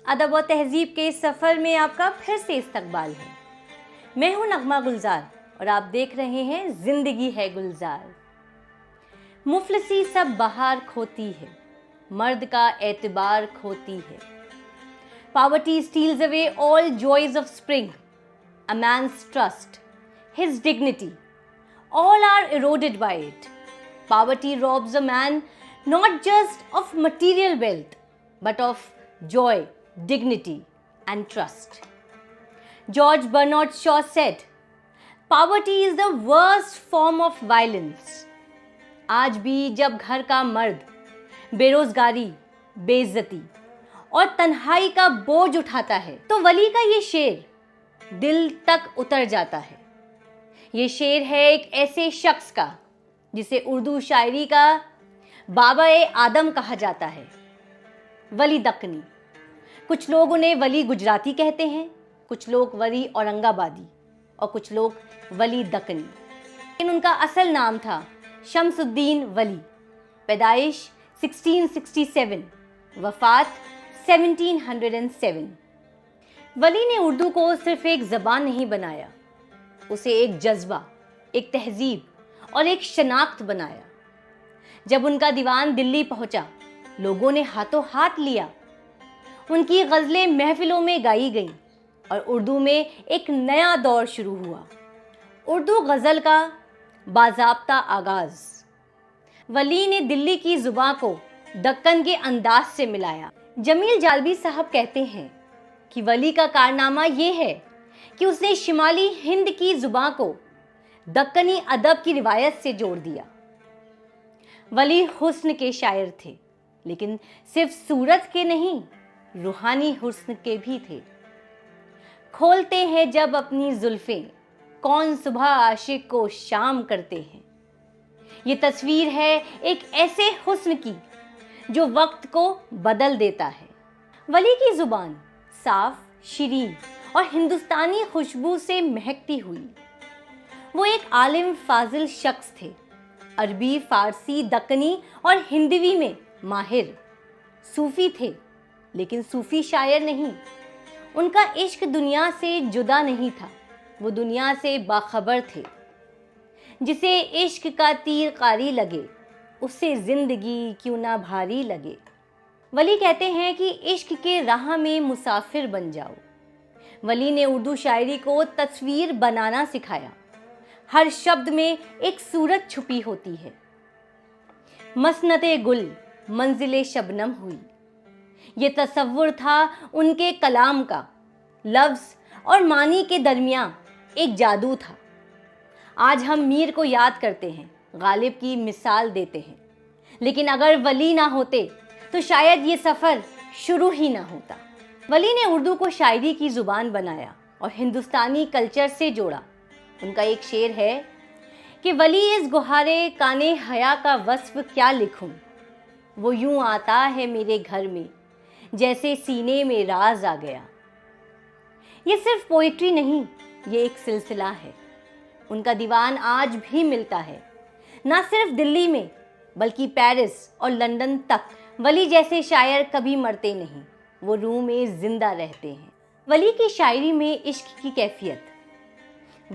ادب و تہذیب کے سفر میں آپ کا پھر سے استقبال ہے۔ میں ہوں نغمہ گلزار اور آپ دیکھ رہے ہیں زندگی ہے گلزار۔ مفلسی سب بہار کھوتی ہے، مرد کا اعتبار کھوتی ہے۔ Poverty steals away all joys of spring, a man's trust, his dignity, all are eroded by it. Poverty robs a man not just of material wealth, but of joy, dignity, and trust. George Bernard Shaw said, "Poverty is the worst form of violence." آج بھی جب گھر کا مرد بے روزگاری، بے عزتی اور تنہائی کا بوجھ اٹھاتا ہے تو ولی کا یہ شعر دل تک اتر جاتا ہے۔ یہ شعر ہے ایک ایسے شخص کا جسے اردو شاعری کا بابا آدم کہا جاتا ہے، ولی دکنی۔ کچھ لوگ انہیں ولی گجراتی کہتے ہیں، کچھ لوگ ولی اورنگ آبادی اور کچھ لوگ ولی دکنی، لیکن ان کا اصل نام تھا شمس الدین ولی۔ پیدائش 1667، وفات 1707۔ ولی نے اردو کو صرف ایک زبان نہیں بنایا، اسے ایک جذبہ، ایک تہذیب اور ایک شناخت بنایا۔ جب ان کا دیوان دلی پہنچا، لوگوں نے ہاتھوں ہاتھ لیا، ان کی غزلیں محفلوں میں گائی گئیں اور اردو میں ایک نیا دور شروع ہوا، اردو غزل کا باضابطہ آغاز۔ ولی نے دلی کی زبان کو دکن کے انداز سے ملایا۔ جمیل جالبی صاحب کہتے ہیں کہ ولی کا کارنامہ یہ ہے کہ اس نے شمالی ہند کی زبان کو دکنی ادب کی روایت سے جوڑ دیا۔ ولی حسن کے شاعر تھے، لیکن صرف صورت کے نہیں، روحانی حسن کے بھی تھے۔ کھولتے ہیں جب اپنی زلفیں، کون صبح عاشق کو شام کرتے ہیں۔ یہ تصویر ہے ایک ایسے حسن کی جو وقت کو بدل دیتا ہے۔ ولی کی زبان صاف، شیرین اور ہندوستانی خوشبو سے مہکتی ہوئی۔ وہ ایک عالم فاضل شخص تھے، عربی، فارسی، دکنی اور ہندوی میں ماہر۔ صوفی تھے، لیکن صوفی شاعر نہیں۔ ان کا عشق دنیا سے جدا نہیں تھا، وہ دنیا سے باخبر تھے۔ جسے عشق کا تیر قاری لگے، اس سے زندگی کیوں نہ بھاری لگے۔ ولی کہتے ہیں کہ عشق کے راہ میں مسافر بن جاؤ۔ ولی نے اردو شاعری کو تصویر بنانا سکھایا۔ ہر شبد میں ایک صورت چھپی ہوتی ہے۔ مسنت گل منزل شبنم ہوئی، یہ تصور تھا ان کے کلام کا۔ لفظ اور معنی کے درمیان ایک جادو تھا۔ آج ہم میر کو یاد کرتے ہیں، غالب کی مثال دیتے ہیں، لیکن اگر ولی نہ ہوتے تو شاید یہ سفر شروع ہی نہ ہوتا۔ ولی نے اردو کو شاعری کی زبان بنایا اور ہندوستانی کلچر سے جوڑا۔ ان کا ایک شعر ہے کہ ولی اس گہارے کانے حیا کا وصف کیا لکھوں، وہ یوں آتا ہے میرے گھر میں جیسے سینے میں راز آ گیا۔ یہ صرف پوئٹری نہیں، یہ ایک سلسلہ ہے۔ ان کا دیوان آج بھی ملتا ہے، نہ صرف دلی میں بلکہ پیرس اور لندن تک۔ ولی جیسے شاعر کبھی مرتے نہیں، وہ روح میں زندہ رہتے ہیں۔ ولی کی شاعری میں عشق کی کیفیت،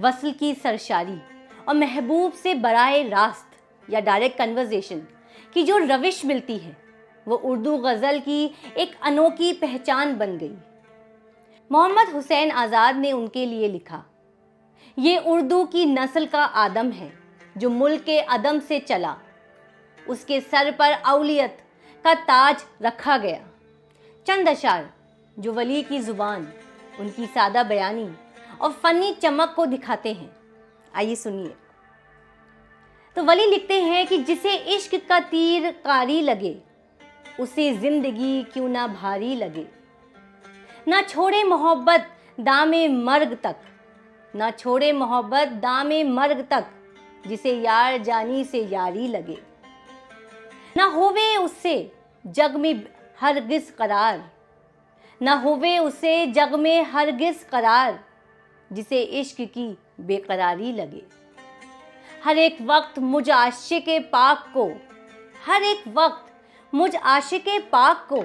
وصل کی سرشاری اور محبوب سے براہ راست یا ڈائریکٹ کنورزیشن کی جو روش ملتی ہے، وہ اردو غزل کی ایک انوکھی پہچان بن گئی۔ محمد حسین آزاد نے ان کے لیے لکھا، یہ اردو کی نسل کا آدم ہے جو ملک کے عدم سے چلا، اس کے سر پر اولیت کا تاج رکھا گیا۔ چند اشعار جو ولی کی زبان، ان کی سادہ بیانی اور فنی چمک کو دکھاتے ہیں، آئیے سنیے۔ تو ولی لکھتے ہیں کہ جسے عشق کا تیر قاری لگے، اسے زندگی کیوں نہ بھاری لگے۔ نہ چھوڑے محبت دام مرگ تک، نہ چھوڑے محبت دام مرگ تک، جسے یار جانی سے یاری لگے۔ نہ ہووے اس سے جگ میں ہرگز قرار، نہ ہووے اسے جگ میں ہرگز قرار، جسے عشق کی بے قراری لگے۔ ہر ایک وقت مجھ عاشق پاک کو، ہر ایک وقت مجھ عاشق پاک کو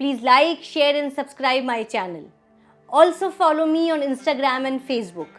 Please like, share and subscribe my channel. Also follow me on Instagram and Facebook.